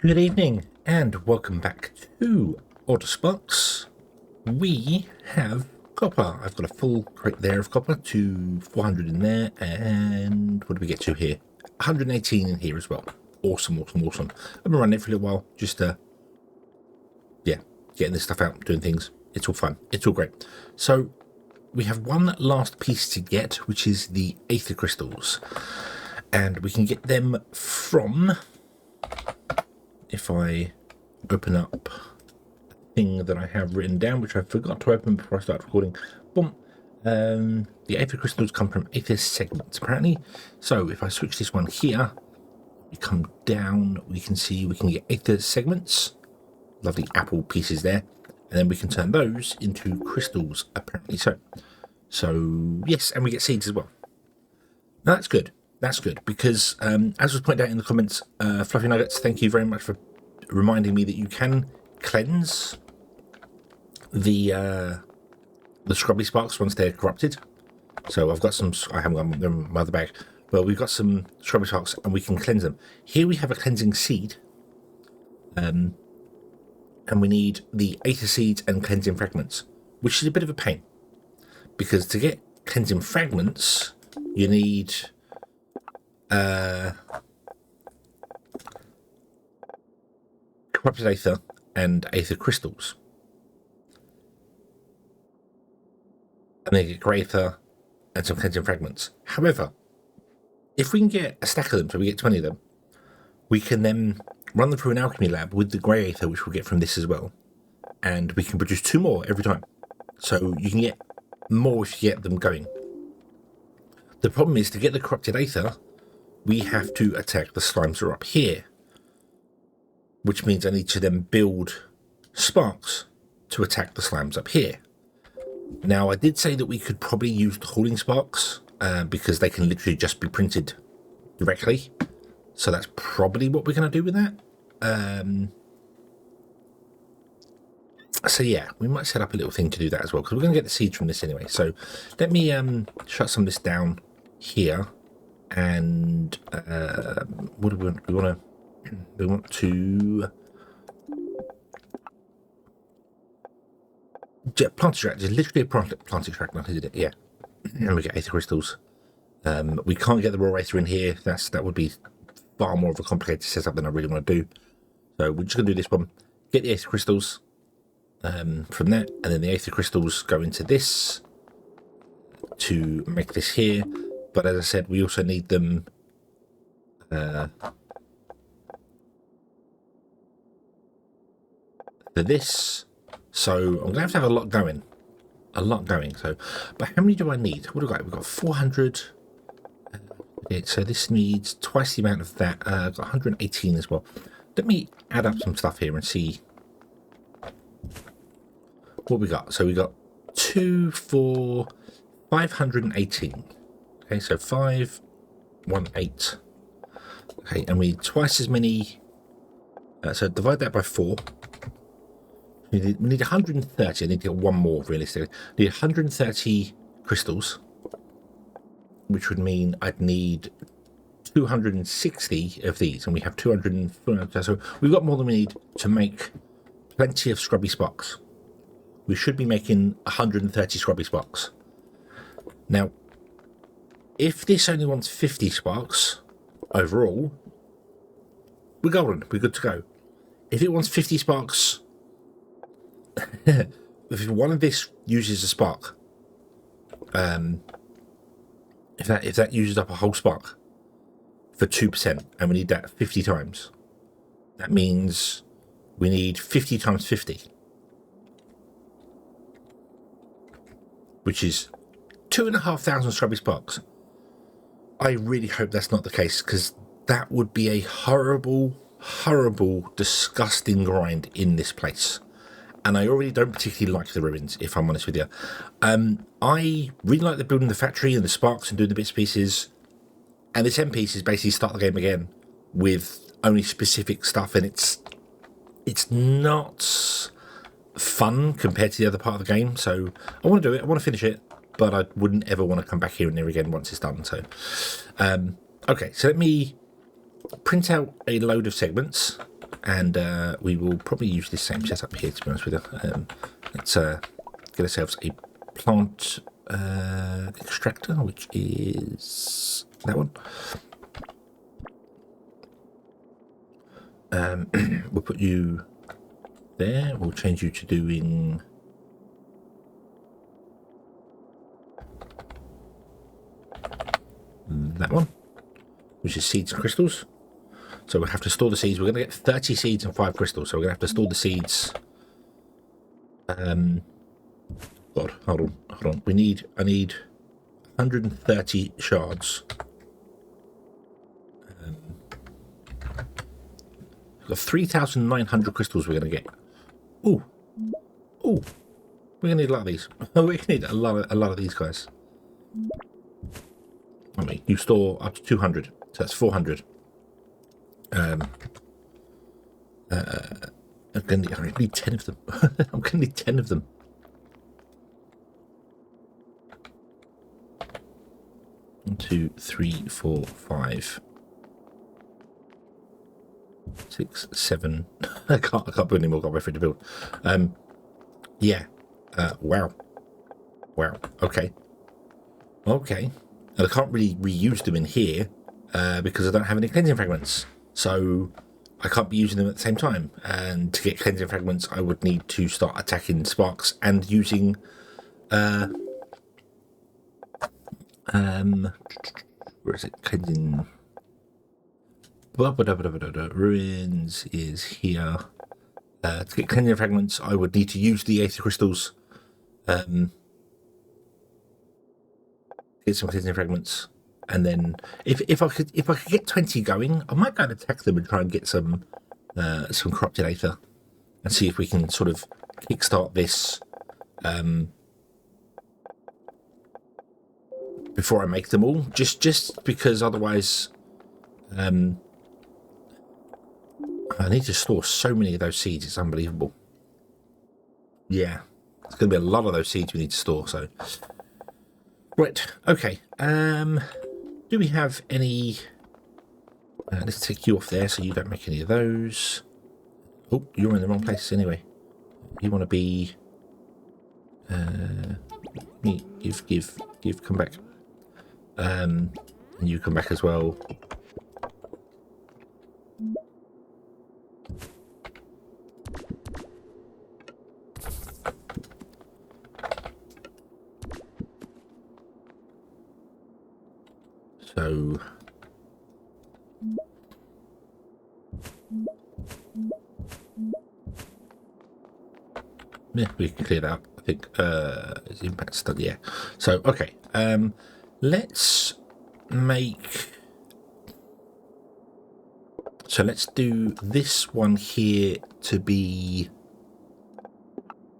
Good evening and welcome back to Oddsparks. We have copper. I've got a full crate there of copper to 400 in there, and what do we get to here? 118 in here as well. Awesome. I've been running it for a little while, just getting this stuff out, doing things. It's all fun. It's all great. So we have one last piece to get, which is the aether crystals, and we can get them from, if I open up a thing that I have written down, which I forgot to open before I start recording. Boom. The aether crystals come from aether segments, apparently. So if I switch this one here, we come down, we can see we can get aether segments. Lovely apple pieces there. And then we can turn those into crystals, apparently so. So, yes, and we get seeds as well. Now, that's good. That's good, because as was pointed out in the comments, Fluffy Nuggets, thank you very much for reminding me that you can cleanse the scrubby sparks once they're corrupted. So I've got some, I haven't got them in my other bag, but we've got some scrubby sparks and we can cleanse them. Here we have a cleansing seed, and we need the aether seeds and cleansing fragments, which is a bit of a pain, because to get cleansing fragments, you need corrupted aether and aether crystals, and then get grey aether and some cleansing fragments. However, if we can get a stack of them, so we get 20 of them, we can then run them through an alchemy lab with the grey aether, which we'll get from this as well, and we can produce 2 more every time. So you can get more if you get them going. The problem is, to get the corrupted aether, we have to attack the slimes that are up here, which means I need to then build sparks to attack the slimes up here. Now, I did say that we could probably use the hauling sparks, because they can literally just be printed directly. So that's probably what we're going to do with that. So yeah, we might set up a little thing to do that as well, because we're going to get the seeds from this anyway. So let me shut some of this down here. And what do we want? We want to plant extract. It's literally a plant extract, not is it? Yeah. And we get aether crystals. We can't get the raw aether in here. That would be far more of a complicated setup than I really want to do. So we're just going to do this one. Get the aether crystals from that, and then the aether crystals go into this to make this here. But as I said, we also need them for this. So I'm going to have a lot going. So, but how many do I need? What do I got? We've got 400. So this needs twice the amount of that. I've got 118 as well. Let me add up some stuff here and see what we got. So we got 2, 4, 518. Okay, so 518. Okay, and we need twice as many. So divide that by 4. We need 130. I need to get one more realistically. I need 130 crystals, which would mean I'd need 260 of these, and we have 200. So we've got more than we need to make plenty of scrubby sparks. We should be making 130 scrubby sparks. Now, if this only wants 50 sparks overall, we're golden. We're good to go. If it wants 50 sparks, if one of this uses a spark, if that uses up a whole spark for 2%, and we need that 50 times, that means we need 50 times 50, which is 2,500 scrubby sparks. I really hope that's not the case, because that would be a horrible, disgusting grind in this place. And I already don't particularly like the ruins, if I'm honest with you. I really like the building the factory and the sparks and doing the bits and pieces. And this end piece is basically start the game again with only specific stuff, and it's not fun compared to the other part of the game. So I want to do it, I want to finish it, but I wouldn't ever want to come back here and there again once it's done. So, okay, so let me print out a load of segments and we will probably use this same setup here, to be honest with you. Let's get ourselves a plant extractor, which is that one. We'll put you there. We'll change you to doing that one, which is seeds and crystals. So we'll have to store the seeds. We're going to get 30 seeds and 5 crystals. So we're going to have to store the seeds. God, hold on. I need 130 shards. We've got 3,900 crystals we're going to get. Ooh. We're going to need a lot of these. We're going to need a lot of these guys. I mean, you store up to 200, so that's 400. I'm going to need 10 of them. I'm going to need 10 of them. One, 2, 3, 4, 5, 6, 7. I can't put any more copper for it to build. Yeah. Wow. Okay. And I can't really reuse them in here because I don't have any cleansing fragments. So I can't be using them at the same time. And to get cleansing fragments, I would need to start attacking sparks and using where is it? Cleansing ruins is here. To get cleansing fragments, I would need to use the aether crystals. Get some cleansing fragments, and then if I could get 20 going, I might go and attack them and try and get some corrupted aether, and see if we can sort of kickstart this before I make them all. Just because otherwise, I need to store so many of those seeds. It's unbelievable. Yeah, it's going to be a lot of those seeds we need to store. So. Right, okay, do we have any, let's take you off there so you don't make any of those. Oh, you're in the wrong place anyway. You want to be, give, come back. And you come back as well. So yeah, we can clear that up. I think it's impact study. Yeah. So okay, let's make. So let's do this one here to be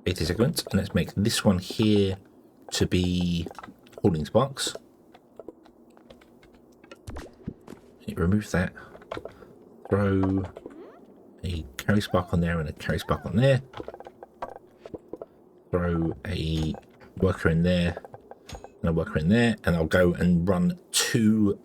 80 segments, and let's make this one here to be holding sparks. Remove that. Throw a carry spark on there and a carry spark on there. Throw a worker in there and a worker in there, and I'll go and run 2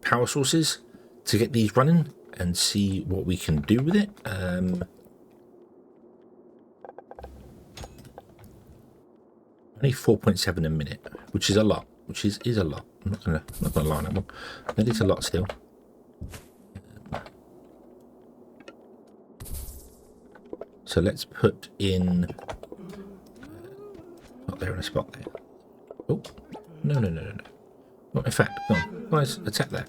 power sources to get these running and see what we can do with it. Only 4.7 a minute, which is a lot. Which is a lot. I'm not gonna lie on that one. That is a lot still. So let's put in, not there in a spot there. Oh, no. Well, in fact, come on, guys, attack that.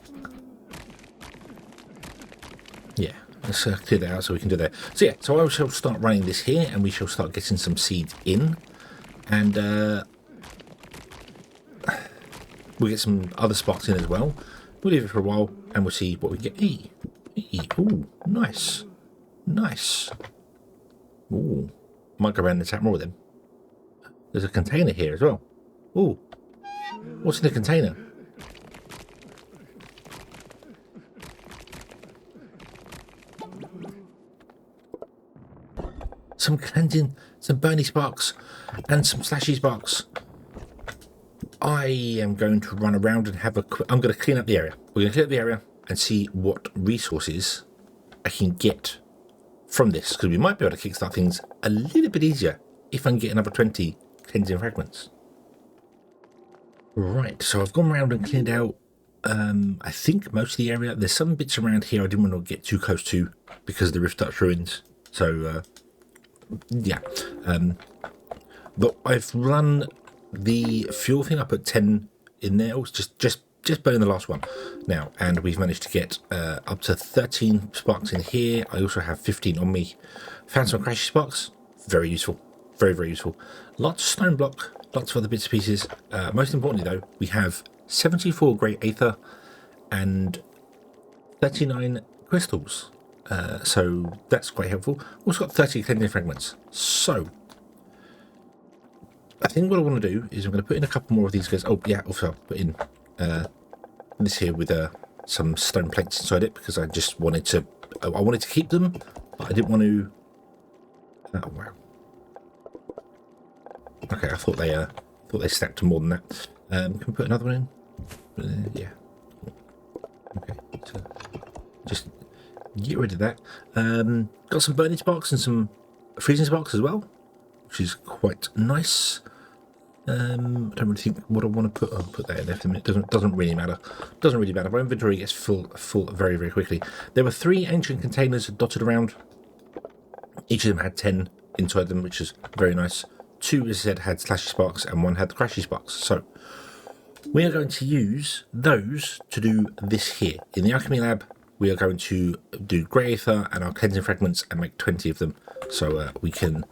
Yeah, let's clear that out so we can do that. So yeah, so I shall start running this here, and we shall start getting some seeds in, and we'll get some other sparks in as well. We'll leave it for a while, and we'll see what we get. Ooh, nice. Ooh, might go around and attack more of them. There's a container here as well. Ooh, what's in the container? Some cleansing, some burny sparks, and some slashy sparks. I am going to run around and have I'm going to clean up the area. We're going to clean up the area and see what resources I can get from this, because we might be able to kickstart things a little bit easier if I can get another 20 cleansing fragments. Right, so I've gone around and cleaned out, I think, most of the area. There's some bits around here I didn't want to get too close to because of the Rift Dutch ruins. So, yeah. But I've run the fuel thing up at 10 in there. Oh, it's just burning the last one now, and we've managed to get up to 13 sparks in here. I also have 15 on me. Found some crashy sparks. Very useful. Very, very useful. Lots of stone block, lots of other bits and pieces. Most importantly, though, we have 74 grey aether and 39 crystals. So that's quite helpful. Also got 30 cleansing fragments. So I think what I want to do is I'm going to put in a couple more of these guys. Oh, yeah, also I'll put in this here with some stone plates inside it, because I just wanted to, I wanted to keep them, but I didn't want to, oh wow. Okay, I thought they stacked more than that. Can we put another one in? Yeah. Okay, so just get rid of that. Got some burning sparks and some freezing sparks as well, which is quite nice. I don't really think what I want to put. I'll put that in there for a minute. Doesn't really matter. Doesn't really matter. My inventory gets full very, very quickly. There were 3 ancient containers dotted around. Each of them had 10 inside them, which is very nice. 2, as I said, had slashy sparks, and 1 had the crashy sparks. So we are going to use those to do this here. In the alchemy lab, we are going to do grey aether and our cleansing fragments and make 20 of them, so we can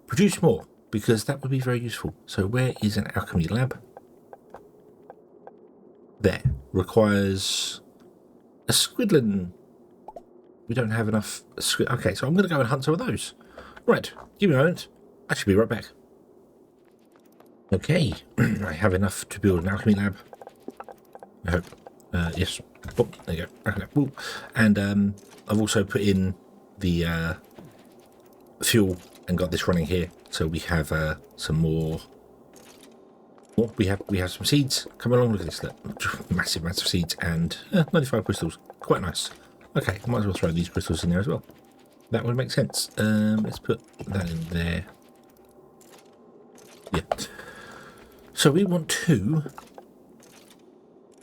produce more, because that would be very useful. So where is an alchemy lab? There. Requires a squidlin. We don't have enough. Okay, so I'm going to go and hunt some of those. Right, give me a moment. I should be right back. Okay, I have enough to build an alchemy lab. I hope. Yes. Oh, there you go. Okay. And I've also put in the fuel and got this running here. So we have some more. Oh, we have some seeds. Come along, look at this. Look. Massive seeds and 95 crystals. Quite nice. Okay, I might as well throw these crystals in there as well. That would make sense. Let's put that in there. Yeah. So we want to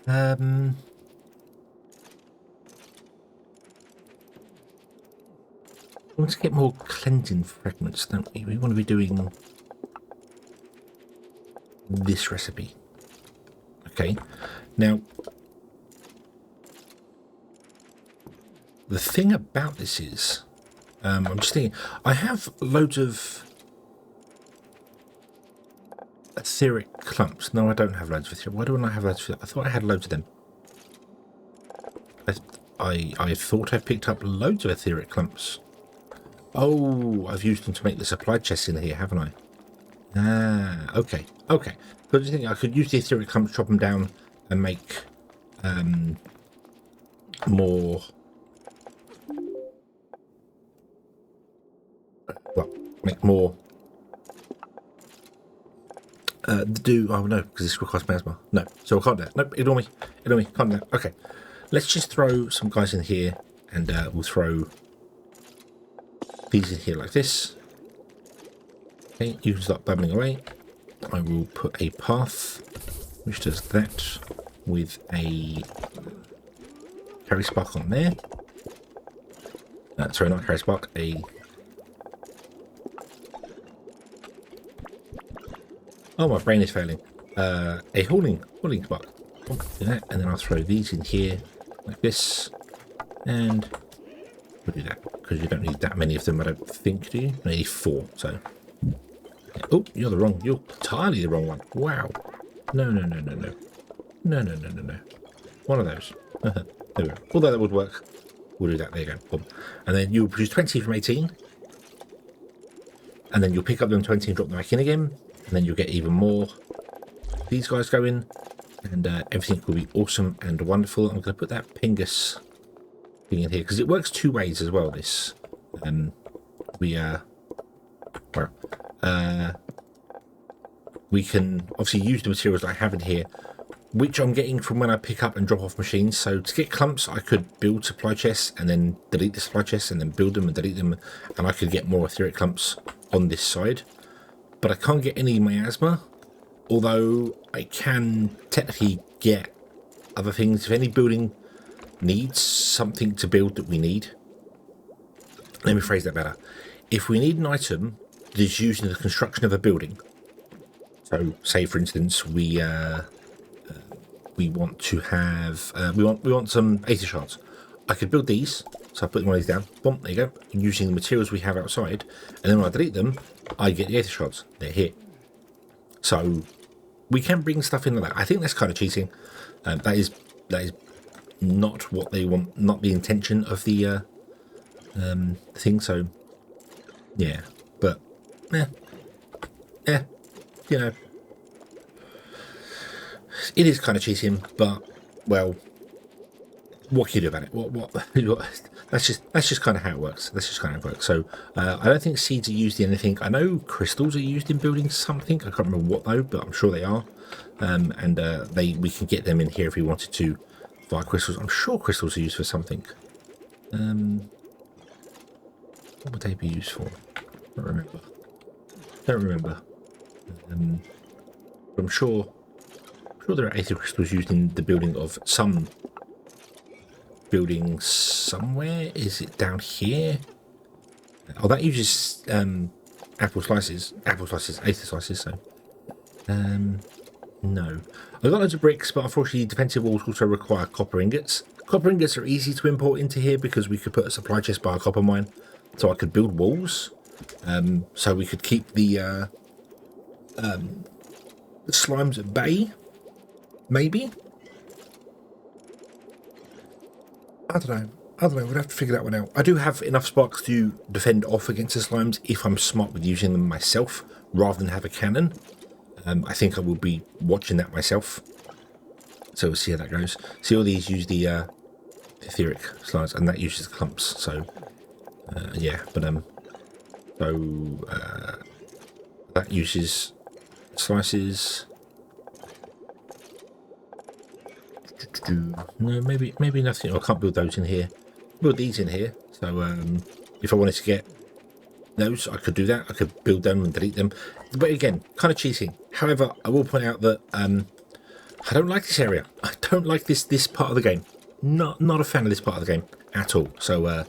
we want to get more cleansing fragments, don't we? We want to be doing this recipe. Okay. Now, the thing about this is, I'm just thinking, I have loads of etheric clumps. No, I don't have loads of etheric. Why do I not have loads of etheric? I thought I had loads of them. I thought I picked up loads of etheric clumps. Oh, I've used them to make the supply chests in here, haven't I? Ah, okay, okay. But I think I could use the etheric clumps, chop them down, and make more. Well, make more. Oh no, because this requires plasma. No, so I can't do that. Nope, ignore me. Can't do that. Okay, let's just throw some guys in here, and we'll throw these in here like this. Okay, you can start bubbling away. I will put a path which does that with a carry spark on there. Sorry, not carry spark, oh, my brain is failing. A hauling spark. Do that, and then I'll throw these in here like this, and we'll do that because you don't need that many of them. I don't think, do you? I need 4. So, yeah. Oh, you're entirely the wrong one. Wow. No. One of those. There we go. Although that would work. We'll do that. There you go. Boom. And then you'll produce 20 from 18, and then you'll pick up them 20 and drop them back in again. And then you'll get even more. These guys go in, and everything will be awesome and wonderful. I'm going to put that Pingus thing in here because it works 2 ways as well. This, we can obviously use the materials that I have in here which I'm getting from when I pick up and drop off machines. So to get clumps, I could build supply chests and then delete the supply chests and then build them and delete them, and I could get more etheric clumps on this side. But I can't get any miasma, although I can technically get other things. If any building needs something to build that we need, let me phrase that better. If we need an item that is used in the construction of a building, so say for instance we want to have we want some aether shards. I could build these, so I put one of these down. Boom, there you go. Using the materials we have outside, and then when I delete them, I get the aether shards. They're here. So we can bring stuff in like that. I think that's kind of cheating. That is not what they want, not the intention of the thing. So yeah, but you know, it is kind of cheating. But well, what can you do about it? What that's just kind of how it works. That's just kind of how it works. So I don't think seeds are used in anything. I know crystals are used in building something. I can't remember what though, but I'm sure they are. And we can get them in here if we wanted to via crystals. I'm sure crystals are used for something. What would they be used for? I don't remember. But I'm sure there are aether crystals used in the building of some building somewhere. Is it down here? Oh, that uses aether slices. So no, I've got loads of bricks, but unfortunately defensive walls also require copper ingots. Copper ingots are easy to import into here because we could put a supply chest by a copper mine, so I could build walls, so we could keep the slimes at bay, maybe. I don't know. We'd have to figure that one out. I do have enough sparks to defend off against the slimes if I'm smart with using them myself rather than have a cannon. I think I will be watching that myself. So we'll see how that goes. See, all these use the etheric slimes, and that uses clumps. So yeah, but that uses slices. No, maybe nothing. I can't build those in here. Build these in here. So if I wanted to get those, I could do that. I could build them and delete them. But again, kind of cheating. However, I will point out that I don't like this area. I don't like this part of the game. Not a fan of this part of the game at all. So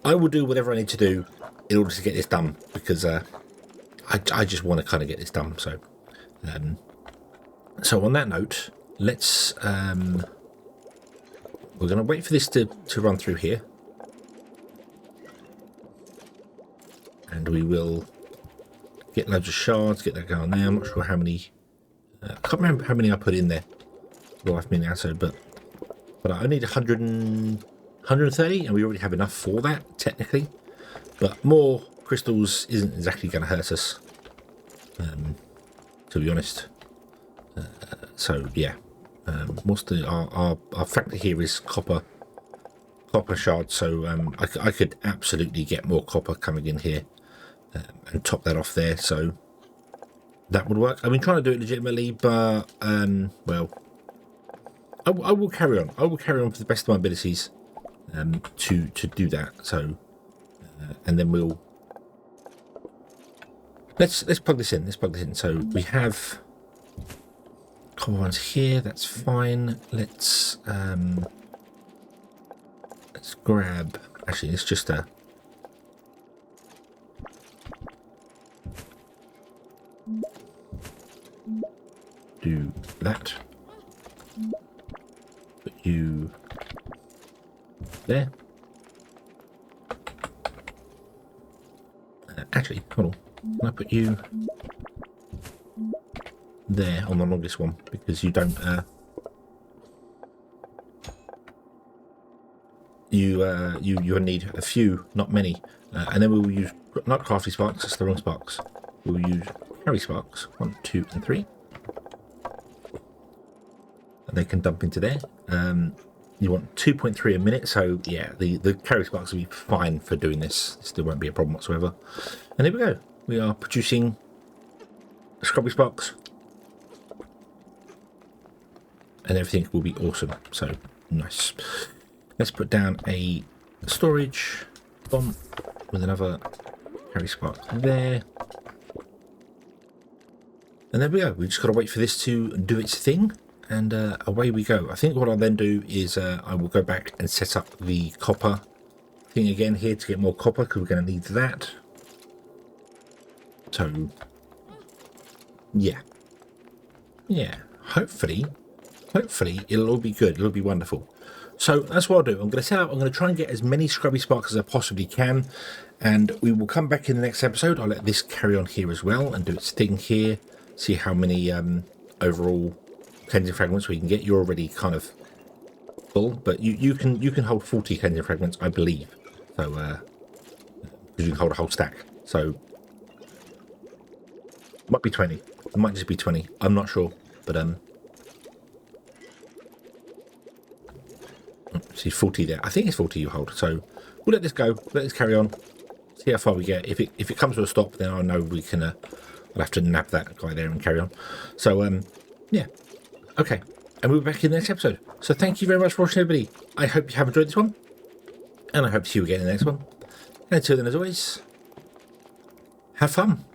I will do whatever I need to do in order to get this done, because I just want to kind of get this done. So so on that note, let's we're going to wait for this to run through here, and we will get loads of shards, get that going there. I'm not sure how many, I can't remember how many I put in there life me now, so but I need 130, and we already have enough for that technically, but more crystals isn't exactly going to hurt us, to be honest. So yeah, what's our factor here is copper shards, so I could absolutely get more copper coming in here and top that off there, so that would work. I've been trying to do it legitimately, but well, I will carry on. I will carry on to the best of my abilities to do that. So and then we'll let's plug this in. Let's plug this in. So we have copper ones here. That's fine. Let's grab. Actually, it's just do that. Put you there. Actually, hold on. Can I put you there on the longest one, because you don't you need a few, not many, and then we will use not crafty sparks. That's the wrong sparks. We will use carry sparks 1, 2, and 3, and they can dump into there. You want 2.3 a minute, so yeah, the carry sparks will be fine for doing this. Still won't be a problem whatsoever. And there we go. We are producing scrubby sparks. and everything will be awesome. So nice. Let's put down a storage bomb with another carry spark there. And there we go. We just got to wait for this to do its thing, and away we go. I think what I'll then do is I will go back and set up the copper thing again here to get more copper, because we're going to need that. So, yeah. Hopefully it'll all be good. It'll be wonderful. So that's what I'll do. I'm going to set up. I'm going to try and get as many scrubby sparks as I possibly can, and we will come back in the next episode. I'll let this carry on here as well and do its thing here. See how many overall cleansing fragments we can get. You're already kind of full, but you can hold 40 cleansing fragments, I believe. So because you can hold a whole stack. So might be 20. It might just be 20. I'm not sure, but see 40 there. I think it's 40 you hold. So we'll let this go. Let this carry on. See how far we get. If it comes to a stop, then I know we can. I'll have to nab that guy there and carry on. So, yeah. Okay. And we'll be back in the next episode. So thank you very much for watching, everybody. I hope you have enjoyed this one. And I hope to see you again in the next one. And until then, as always, have fun.